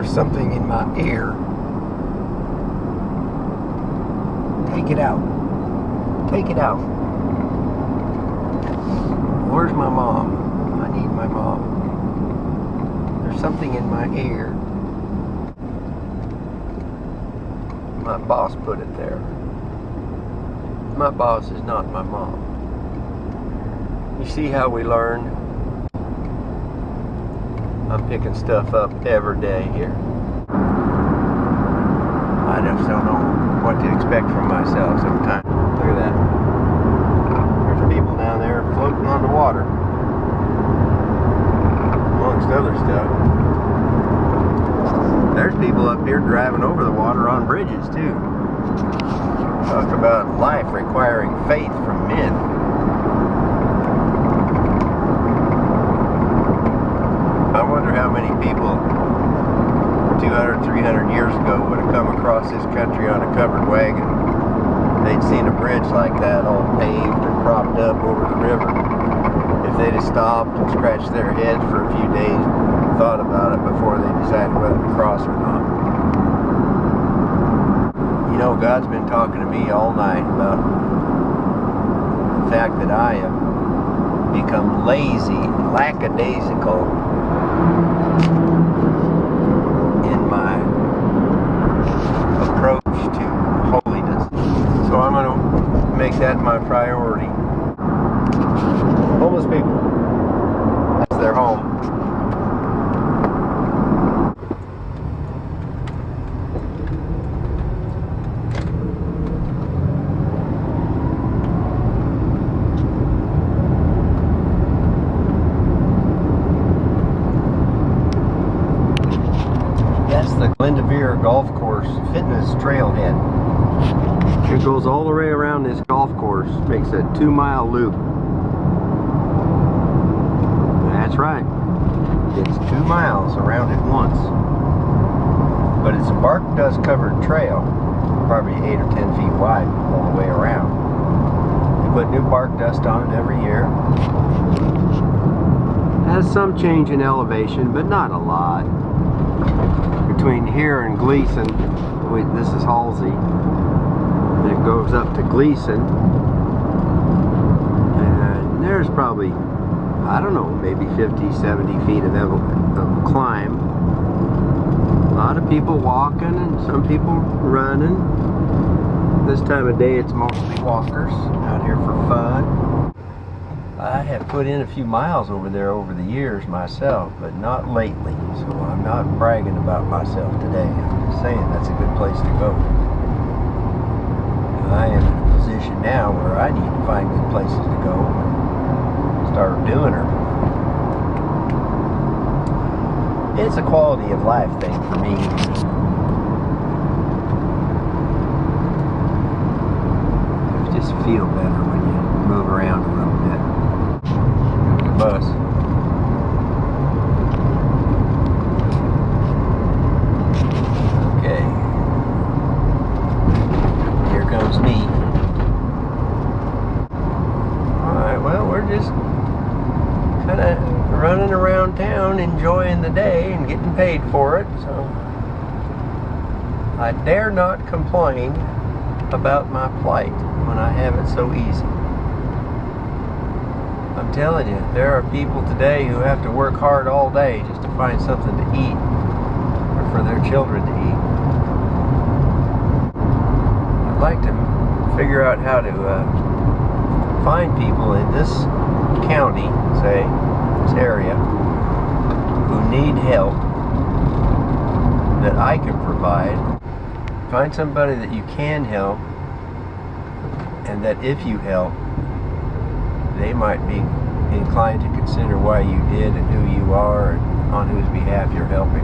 There's something in my ear. Take it out. Take it out. Where's my mom? I need my mom. There's something in my ear. My boss put it there. My boss is not my mom. You see how we learn? I'm picking stuff up every day here. I just don't know what to expect from myself sometimes. Look at that. There's people down there floating on the water. Amongst other stuff. There's people up here driving over the water on bridges too. Talk about life requiring faith from men. I wonder how many people 200, 300 years ago would have come across this country on a covered wagon. They'd seen a bridge like that all paved and propped up over the river. If they'd have stopped and scratched their heads for a few days, thought about it before they decided whether to cross or not. You know, God's been talking to me all night about the fact that I have become lazy, lackadaisical in my approach to holiness. So I'm going to make that my priority. Homeless people, that's their home. Glendevere Golf Course Fitness Trailhead. It goes all the way around this golf course, makes a 2-mile loop. That's right. It's 2 miles around it once. But it's a bark dust covered trail, probably 8 or 10 feet wide all the way around. They put new bark dust on it every year. Has some change in elevation, but not a lot. Between here and Gleason, this is Halsey, and it goes up to Gleason, and there's probably, I don't know, maybe 50, 70 feet of climb. A lot of people walking and some people running. This time of day it's mostly walkers out here for fun. I have put in a few miles over there over the years myself, but not lately, so I'm not bragging about myself today. I'm just saying that's a good place to go. I am in a position now where I need to find good places to go and start doing them. It's a quality of life thing for me. You just feel better when you move around a little bit. Bus. Okay. Here comes me. Alright, well, we're just kind of running around town enjoying the day and getting paid for it, so I dare not complain about my plight when I have it so easy. I'm telling you, there are people today who have to work hard all day just to find something to eat or for their children to eat. I'd like to figure out how to find people in this county, say, this area, who need help that I can provide. Find somebody that you can help, and that if you help, they might be inclined to consider why you did and who you are and on whose behalf you're helping.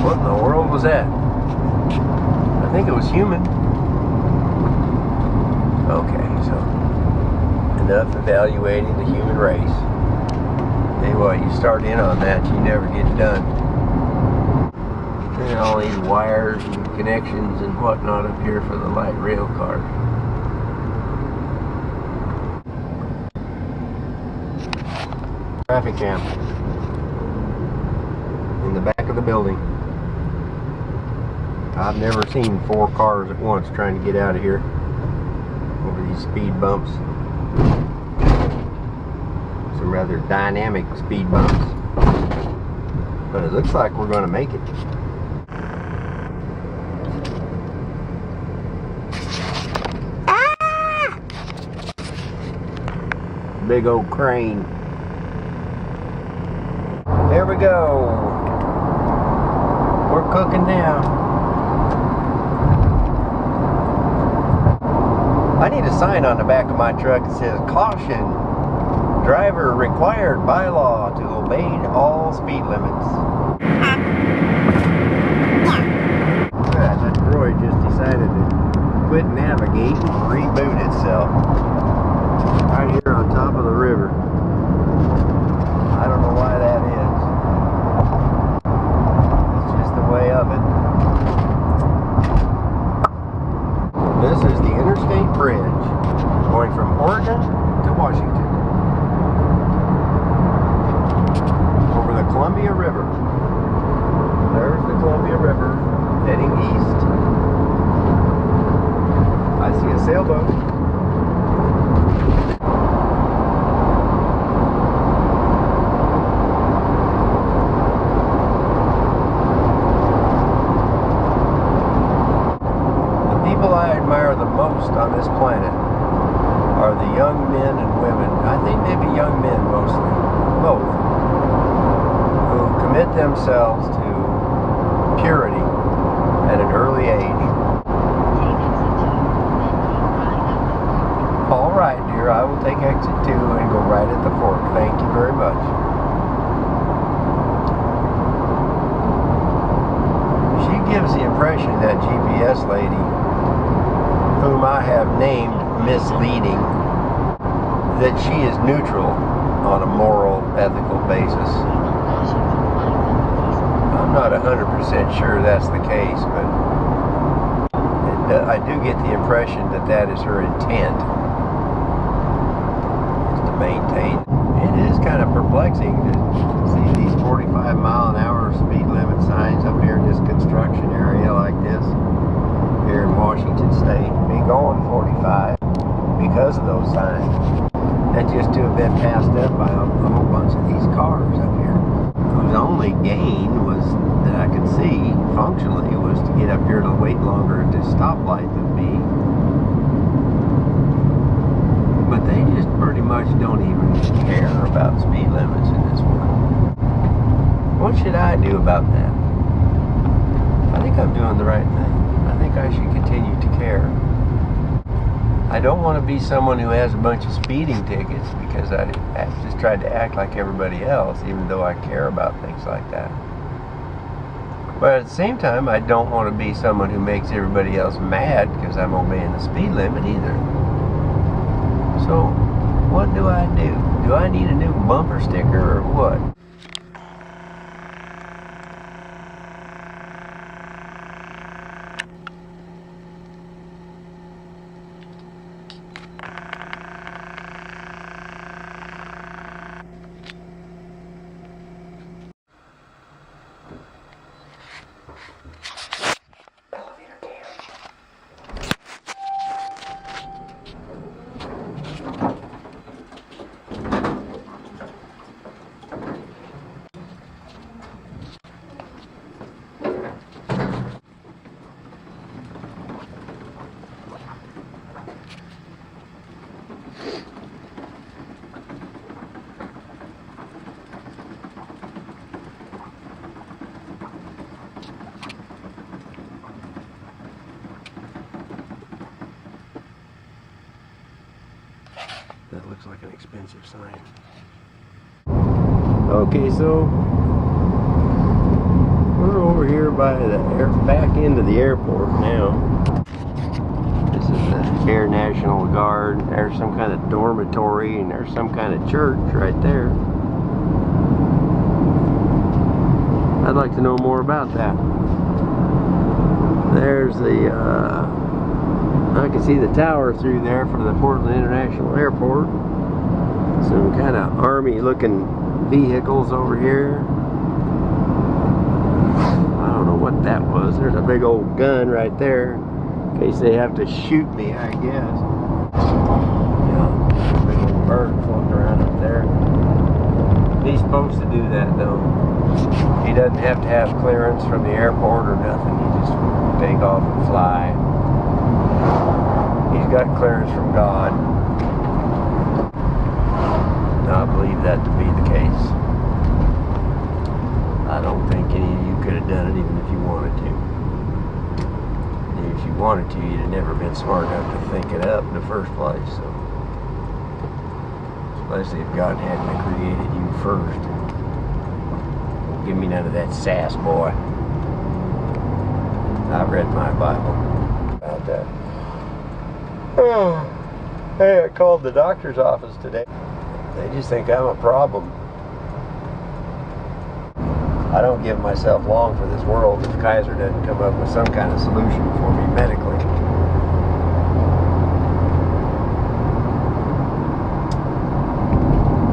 What in the world was that? I think it was human. Okay, so enough evaluating the human race. Tell you what, you start in on that, you never get done. And all these wires and connections and whatnot up here for the light rail car. Traffic jam in the back of the building. I've never seen 4 cars at once trying to get out of here over these speed bumps. Some rather dynamic speed bumps. But it looks like we're going to make it. Ah! Big old crane. There we go. We're cooking now. I need a sign on the back of my truck that says, "Caution, driver required by law to obey all speed limits." Yeah, that droid just decided to quit navigating and reboot itself. Right here on top of the river. I don't know why that is. It's just the way of it. This is the Interstate Bridge going from Oregon to Washington over the Columbia River. There's the Columbia River heading east. I see a sailboat. On this planet are the young men and women, I think maybe young men mostly, both, who commit themselves to purity at an early age. All right, dear, I will take exit 2 and go right at the fork. Thank you very much. She gives the impression, that GPS lady, whom I have named misleading, that she is neutral on a moral, ethical basis. I'm not 100% sure that's the case, but I do get the impression that that is her intent, is to maintain. It is kind of perplexing to see these 45-mile-an-hour speed limit signs up here in this construction area like this. Here in Washington State, be going 45 because of those signs, and just to have been passed up by a whole bunch of these cars up here, whose only gain was, that I could see functionally, was to get up here to wait longer at this stoplight than me. But they just pretty much don't even care about speed limits in this world. What should I do about that? I think I'm doing the right thing. I think I should continue to care. I don't want to be someone who has a bunch of speeding tickets because I just tried to act like everybody else, even though I care about things like that. But at the same time, I don't want to be someone who makes everybody else mad because I'm obeying the speed limit either. So, what do I do? Do I need a new bumper sticker or what? That looks like an expensive sign. Okay, so we're over here by the back end of the airport now. This is the Air National Guard. There's some kind of dormitory, and there's some kind of church right there. I'd like to know more about that. There's the I can see the tower through there for the Portland International Airport. Some kind of army looking vehicles over here. I don't know what that was. There's a big old gun right there in case they have to shoot me, I guess. Yeah, big old bird floating around up there. He's supposed to do that though. He doesn't have to have clearance from the airport or nothing. He just take off and fly. He's got clearance from God. I believe that to be the case. I don't think any of you could have done it even if you wanted to. And if you wanted to, you'd have never been smart enough to think it up in the first place. So, especially if God hadn't created you first. Don't give me none of that sass, boy. I read my Bible about that. Oh, hey, I called the doctor's office today. They just think I'm a problem. I don't give myself long for this world if Kaiser doesn't come up with some kind of solution for me medically.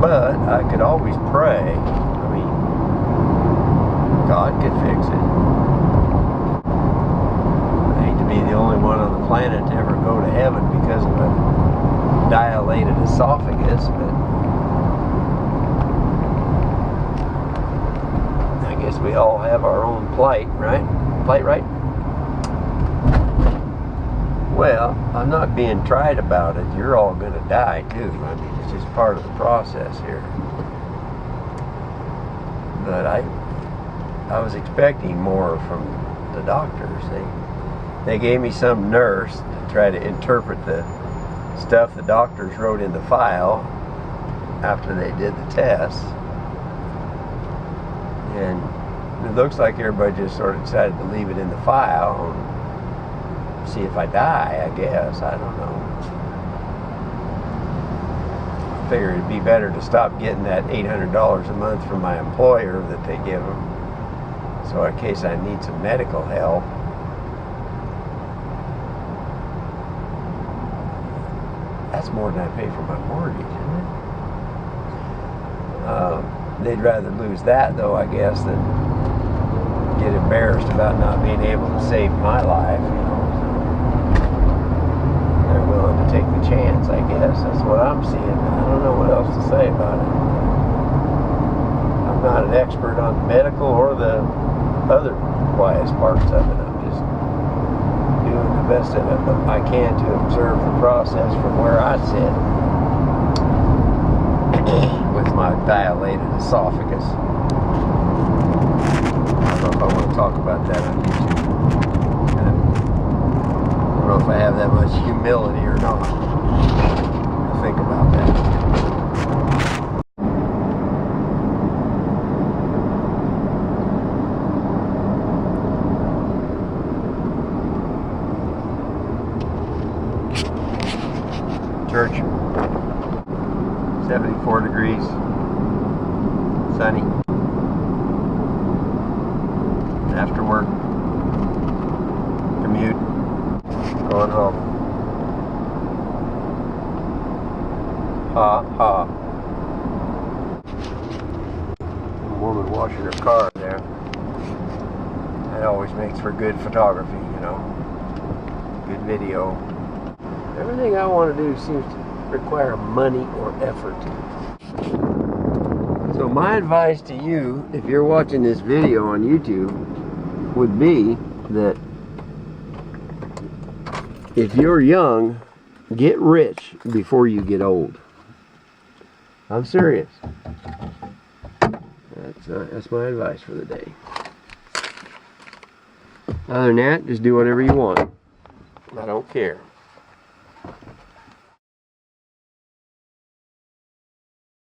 But I could always pray. I mean, God could fix it. I hate to be the only one on the planet to ever go to heaven because of a dilated esophagus, but I guess we all have our own plight, right? Plight, right? Well, I'm not being trite about it. You're all going to die too. I mean, it's just part of the process here. But I was expecting more from the doctors. They gave me some nurse to try to interpret the stuff the doctors wrote in the file after they did the tests. And it looks like everybody just sort of decided to leave it in the file and see if I die, I guess. I don't know. I figured it'd be better to stop getting that $800 a month from my employer that they give them. So in case I need some medical help. That's more than I pay for my mortgage, isn't it? They'd rather lose that, though, I guess, than get embarrassed about not being able to save my life, you know. They're willing to take the chance, I guess. That's what I'm seeing. I don't know what else to say about it. I'm not an expert on the medical or the otherwise parts of it. I'm just doing the best that I can to observe the process from where I sit with my dilated esophagus. I don't know if I want to talk about that on YouTube. I don't know if I have that much humility or not. I'll think about that. Church, 74 degrees, sunny. After work, commute, going home. Ha ha. A woman washing her car there. That always makes for good photography, you know. Good video. Everything I want to do seems to require money or effort. So my advice to you, if you're watching this video on YouTube, would be that if you're young, get rich before you get old. I'm serious. That's my advice for the day. Other than that, just do whatever you want. I don't care.